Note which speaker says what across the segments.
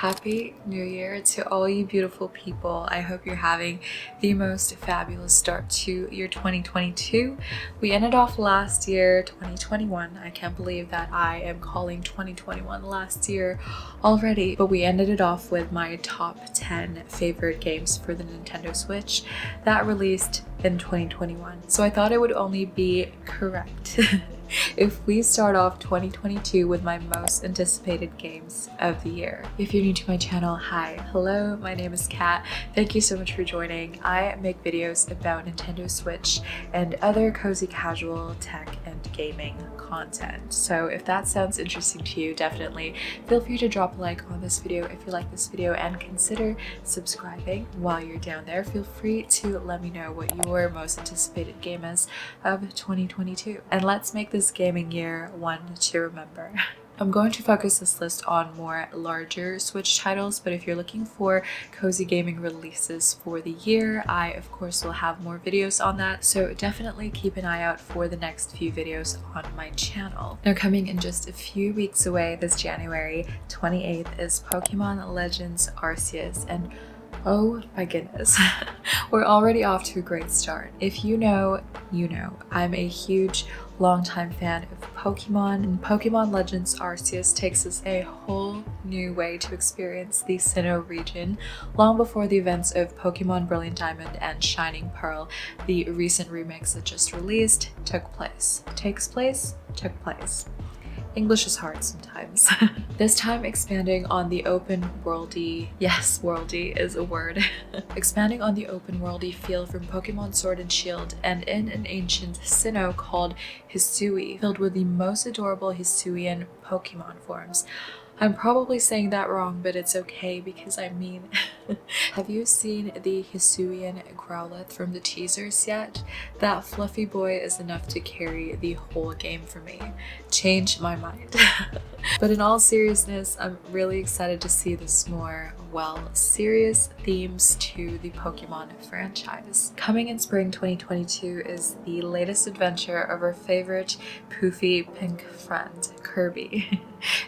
Speaker 1: Happy New Year to all you beautiful people. I hope you're having the most fabulous start to your 2022. We ended off last year, 2021. I can't believe that I am calling 2021 last year already, but we ended it off with my top 10 favorite games for the Nintendo Switch that released in 2021. So I thought it would only be correct if we start off 2022 with my most anticipated games of the year. If you're new to my channel, hi, hello, my name is Kat. Thank you so much for joining. I make videos about Nintendo Switch and other cozy casual tech and gaming content. So if that sounds interesting to you, definitely feel free to drop a like on this video if you like this video and consider subscribing. While you're down there, feel free to let me know what your most anticipated game is of 2022. And let's make this gaming year one to remember. I'm going to focus this list on more larger Switch titles, but if you're looking for cozy gaming releases for the year, I of course will have more videos on that, so definitely keep an eye out for the next few videos on my channel. Now, coming in just a few weeks away, this January 28th is Pokemon Legends Arceus, and oh my goodness, we're already off to a great start. If you know, you know. I'm a huge longtime fan of Pokemon, and Pokemon Legends Arceus takes us a whole new way to experience the Sinnoh region, long before the events of Pokemon Brilliant Diamond and Shining Pearl, the recent remakes that just released, took place. Took place. English is hard sometimes. This time expanding on the open worldy, yes, worldy is a word, expanding on the open worldy feel from Pokemon Sword and Shield, and in an ancient Sinnoh called Hisui, filled with the most adorable Hisuian Pokemon forms. I'm probably saying that wrong, but it's okay because I mean, have you seen the Hisuian Growlithe from the teasers yet? That fluffy boy is enough to carry the whole game for me. Change my mind. But in all seriousness, I'm really excited to see this more, well, serious themes to the Pokemon franchise. Coming in spring 2022 is the latest adventure of our favorite poofy pink friend, Kirby.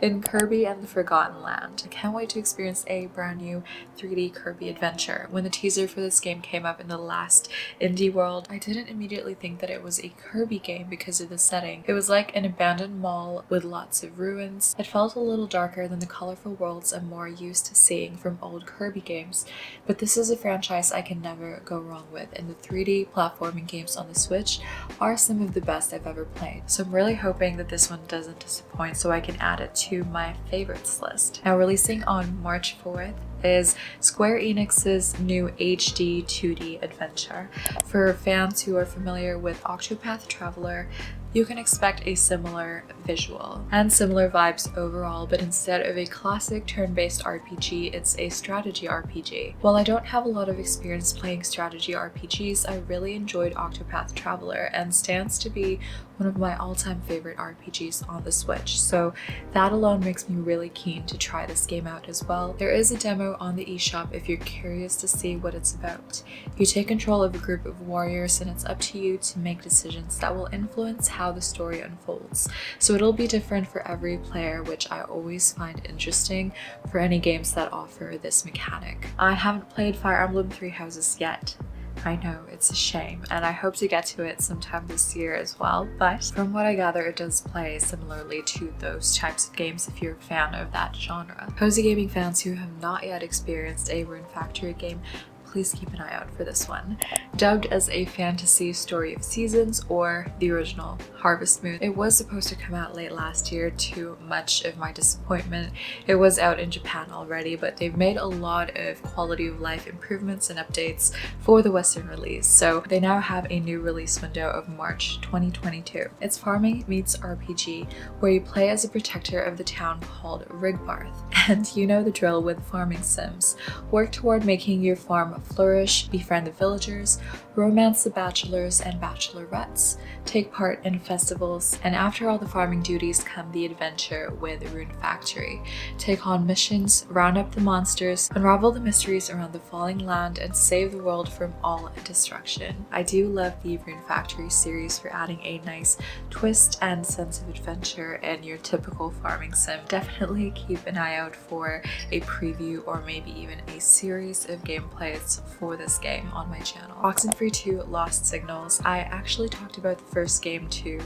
Speaker 1: In Kirby and the Forgotten Land. I can't wait to experience a brand new 3D Kirby adventure. When the teaser for this game came up in the last Indie World, I didn't immediately think that it was a Kirby game because of the setting. It was like an abandoned mall with lots of ruins. It felt a little darker than the colorful worlds I'm more used to seeing from old Kirby games, but this is a franchise I can never go wrong with, and the 3D platforming games on the Switch are some of the best I've ever played. So I'm really hoping that this one doesn't disappoint so I can add it to my favorites list. Now, releasing on March 4th is Square Enix's new HD 2D adventure. For fans who are familiar with Octopath Traveler, you can expect a similar visual and similar vibes overall, but instead of a classic turn-based RPG, it's a strategy RPG. While I don't have a lot of experience playing strategy RPGs, I really enjoyed Octopath Traveler and stands to be one of my all-time favorite RPGs on the Switch, so that alone makes me really keen to try this game out as well. There is a demo on the eShop if you're curious to see what it's about. You take control of a group of warriors and it's up to you to make decisions that will influence how the story unfolds. So it'll be different for every player, which I always find interesting for any games that offer this mechanic. I haven't played Fire Emblem Three Houses yet. I know, it's a shame, and I hope to get to it sometime this year as well, but from what I gather, it does play similarly to those types of games if you're a fan of that genre. Cozy gaming fans who have not yet experienced a Rune Factory game, please keep an eye out for this one. Dubbed as a fantasy story of seasons, or the original Harvest Moon, it was supposed to come out late last year to much of my disappointment. It was out in Japan already, but they've made a lot of quality of life improvements and updates for the Western release, so they now have a new release window of March 2022. It's farming meets RPG, where you play as a protector of the town called Rigbarth, and you know the drill with farming sims. Work toward making your farm flourish, befriend the villagers, romance the bachelors and bachelorettes, take part in festivals, and after all the farming duties come the adventure with Rune Factory. Take on missions, round up the monsters, unravel the mysteries around the falling land, and save the world from all destruction. I do love the Rune Factory series for adding a nice twist and sense of adventure in your typical farming sim. Definitely keep an eye out for a preview or maybe even a series of gameplays for this game on my channel. Oxenfree 2 Lost Signals. I actually talked about the first game too.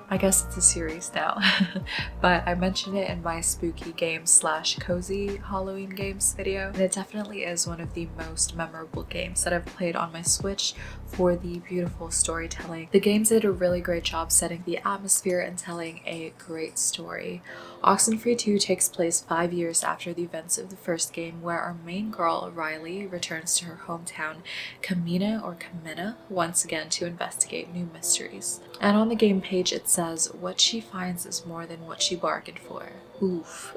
Speaker 1: I guess it's a series now, but I mentioned it in my spooky games / cozy Halloween games video, and it definitely is one of the most memorable games that I've played on my Switch for the beautiful storytelling. The games did a really great job setting the atmosphere and telling a great story. Oxenfree 2 takes place 5 years after the events of the first game, where our main girl, Riley, returns to her hometown, Kamina, once again to investigate new mysteries. And on the game page it says, what she finds is more than what she bargained for. Oof.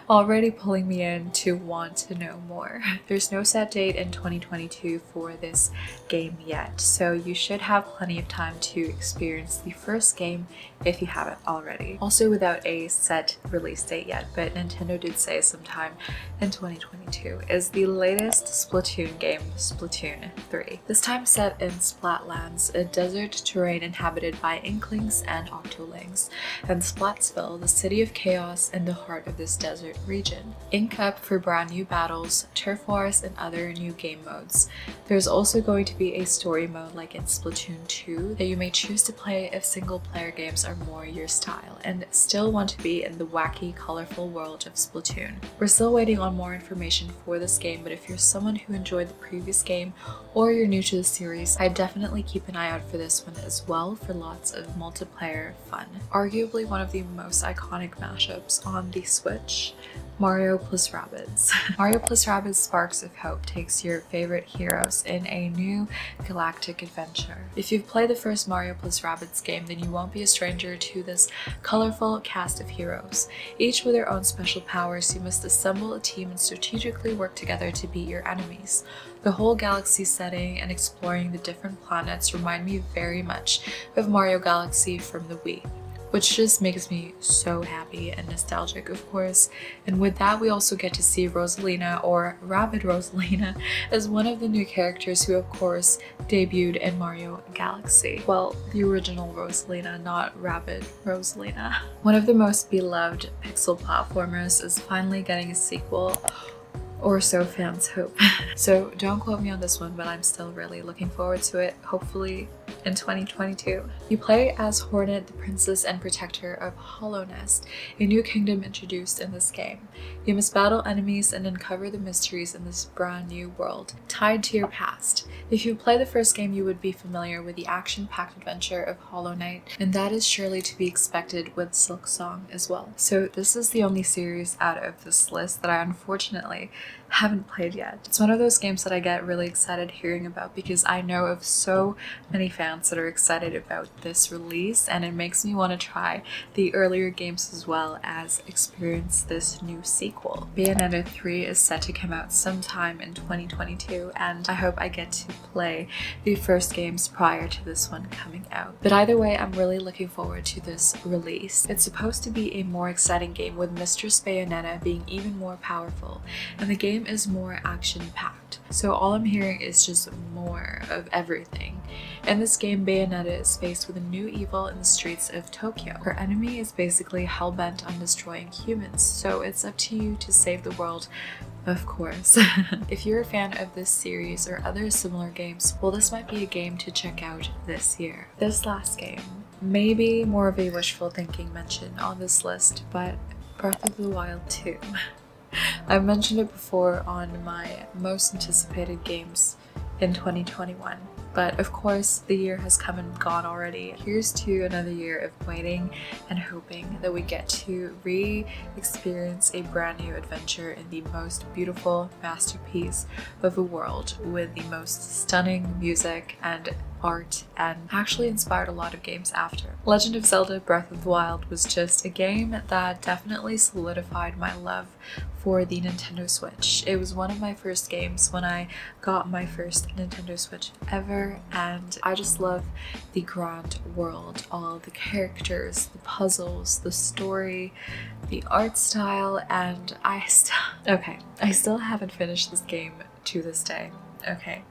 Speaker 1: Already pulling me in to want to know more. There's no set date in 2022 for this game yet, so you should have plenty of time to experience the first game if you haven't already. Also without a set release date yet, but Nintendo did say sometime in 2022, is the latest Splatoon game, Splatoon 3. This time set in Splatlands, a desert terrain inhabited by Inklings and Octolings, and Splatsville, the city of chaos in the heart of this desert region. Ink up for brand new battles, turf wars, and other new game modes. There's also going to be a story mode like in Splatoon 2 that you may choose to play if single player games are more your style and still want to be in the wacky, colorful world of Splatoon. We're still waiting on more information for this game, but if you're someone who enjoyed the previous game or you're new to the series, I'd definitely keep an eye out for this one as well for lots of multiplayer fun. Arguably one of the most iconic mashups on the Switch, Mario plus Rabbids. Mario plus Rabbids Sparks of Hope takes your favorite heroes in a new galactic adventure. If you've played the first Mario plus Rabbids game, then you won't be a stranger to this colorful cast of heroes. Each with their own special powers, you must assemble a team and strategically work together to beat your enemies. The whole galaxy setting and exploring the different planets remind me very much of Mario Galaxy from the Wii, which just makes me so happy and nostalgic, of course. And with that, we also get to see Rosalina, or Rabbid Rosalina, as one of the new characters who, of course, debuted in Mario Galaxy. Well, the original Rosalina, not Rabbid Rosalina. One of the most beloved pixel platformers is finally getting a sequel, or so fans hope. So don't quote me on this one, but I'm still really looking forward to it, hopefully in 2022. You play as Hornet, the princess and protector of Hollow Nest, a new kingdom introduced in this game. You must battle enemies and uncover the mysteries in this brand new world, tied to your past. If you play the first game, you would be familiar with the action-packed adventure of Hollow Knight, and that is surely to be expected with Silk Song as well. So this is the only series out of this list that I unfortunately haven't played yet. It's one of those games that I get really excited hearing about because I know of so many fans that are excited about this release, and it makes me want to try the earlier games as well as experience this new sequel. Bayonetta 3 is set to come out sometime in 2022, and I hope I get to play the first games prior to this one coming out. But either way, I'm really looking forward to this release. It's supposed to be a more exciting game with Mistress Bayonetta being even more powerful, and the game is more action-packed. So all I'm hearing is just more of everything. In this game, Bayonetta is faced with a new evil in the streets of Tokyo. Her enemy is basically hell-bent on destroying humans, so it's up to you to save the world, of course. If you're a fan of this series or other similar games, well, this might be a game to check out this year. This last game, maybe more of a wishful thinking mention on this list, but Breath of the Wild 2. I've mentioned it before on my most anticipated games in 2021, but of course the year has come and gone already. Here's to another year of waiting and hoping that we get to re-experience a brand new adventure in the most beautiful masterpiece of the world with the most stunning music and art, and actually inspired a lot of games after. Legend of Zelda Breath of the Wild was just a game that definitely solidified my love for the Nintendo Switch. It was one of my first games when I got my first Nintendo Switch ever, lore, and I just love the grand world, all the characters, the puzzles, the story, the art style, and I still haven't finished this game to this day. Okay.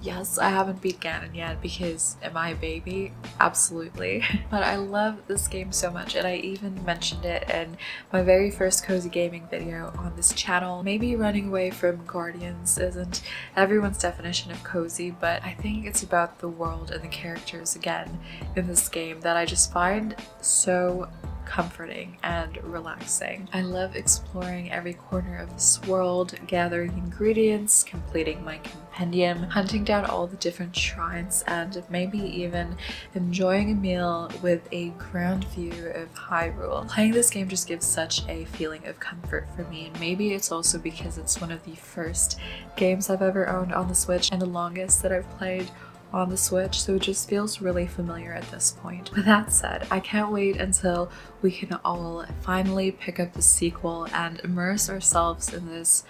Speaker 1: Yes, I haven't beat Ganon yet because am I a baby? Absolutely. But I love this game so much, and I even mentioned it in my very first cozy gaming video on this channel. Maybe running away from Guardians isn't everyone's definition of cozy, but I think it's about the world and the characters again in this game that I just find so comforting and relaxing. I love exploring every corner of this world, gathering ingredients, completing my compendium, hunting down all the different shrines, and maybe even enjoying a meal with a grand view of Hyrule. Playing this game just gives such a feeling of comfort for me, and maybe it's also because it's one of the first games I've ever owned on the Switch and the longest that I've played on the Switch, so it just feels really familiar at this point. With that said, I can't wait until we can all finally pick up the sequel and immerse ourselves in this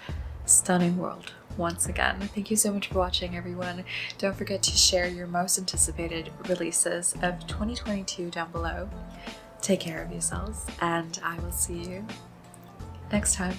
Speaker 1: stunning world once again. Thank you so much for watching, everyone. Don't forget to share your most anticipated releases of 2022 down below. Take care of yourselves, and I will see you next time.